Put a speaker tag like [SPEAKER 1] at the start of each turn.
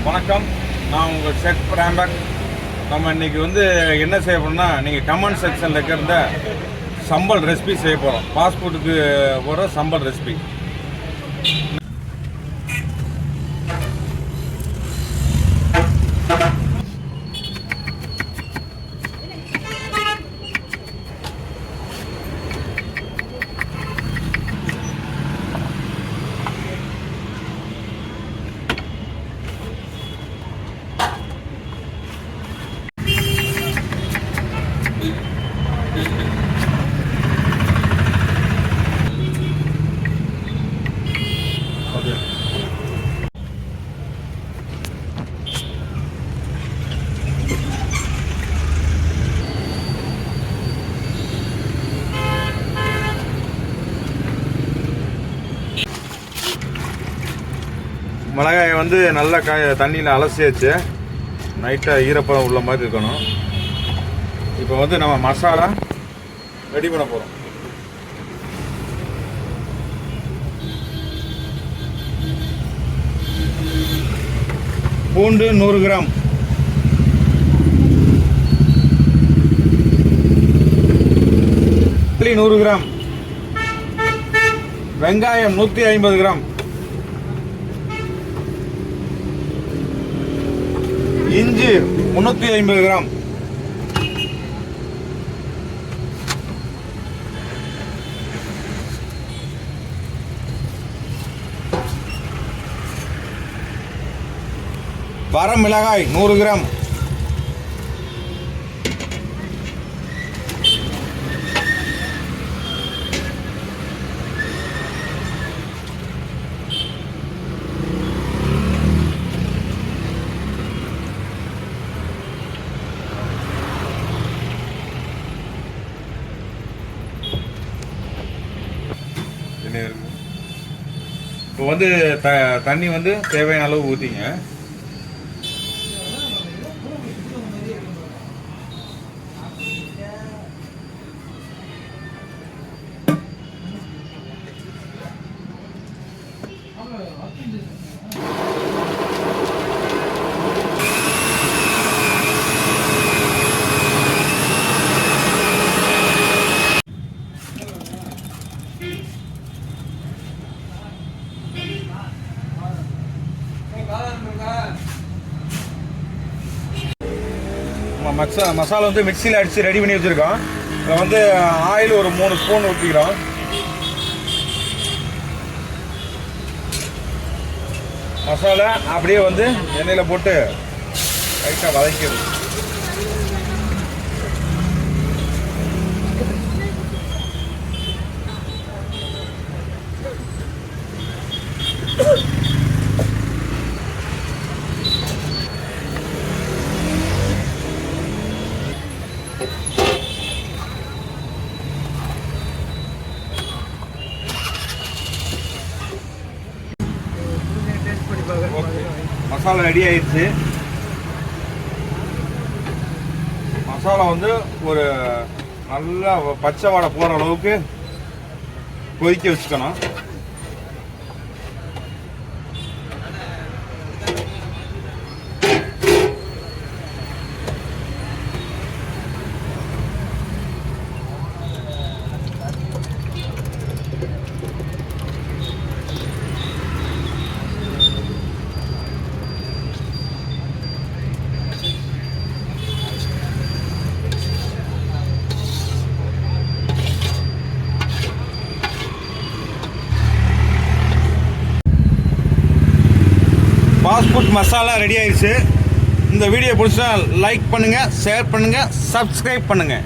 [SPEAKER 1] வணக்கம், நான் உங்கள் செஃப் ராம்பக். நம்ம இன்றைக்கி என்ன செய்ய போகிறோம்னா, நீங்கள் கமெண்ட் செக்ஷனில் இருக்கிற சம்பல் ரெசிபி செய்ய போகிறோம். ஃபாஸ்ட்ஃபுட்டுக்கு போகிற சம்பல் ரெசிபி. மிளகாயை நல்லா தண்ணியில் அலசியாச்சு. நைட்டாக ஈரப்பதம் உள்ள மாதிரி இருக்கணும். இப்போ நம்ம மசாலா ரெடி பண்ண போகிறோம். பூண்டு 100 கிராம், இட்லி 100 கிராம், வெங்காயம் 150 கிராம், இஞ்சி 350 கிராம், வரமிளகாய் 100 கிராம், இப்போ தண்ணி தேவையான அளவு ஊற்றிங்க. மசாலா மிக்சியில் அடித்து ரெடி பண்ணி வச்சுருக்கோம். இப்போ ஆயில் ஒரு 3 ஸ்பூன் ஊற்றிக்கிறோம். மசாலா அப்படியே எண்ணெயில் போட்டு லைட்டாக வதக்கிடும். மசாலா ரெடி ஆயிடுச்சு. மசாலா ஒரு நல்லா பச்சை வாடை போகிற அளவுக்கு கொதிக்க வச்சுக்கணும். ஃபாஸ்ட்ஃபுட் மசாலா ரெடி ஆயிடுச்சு. இந்த வீடியோ பிடிச்சா லைக் பண்ணுங்கள், ஷேர் பண்ணுங்கள், சப்ஸ்கிரைப் பண்ணுங்கள்.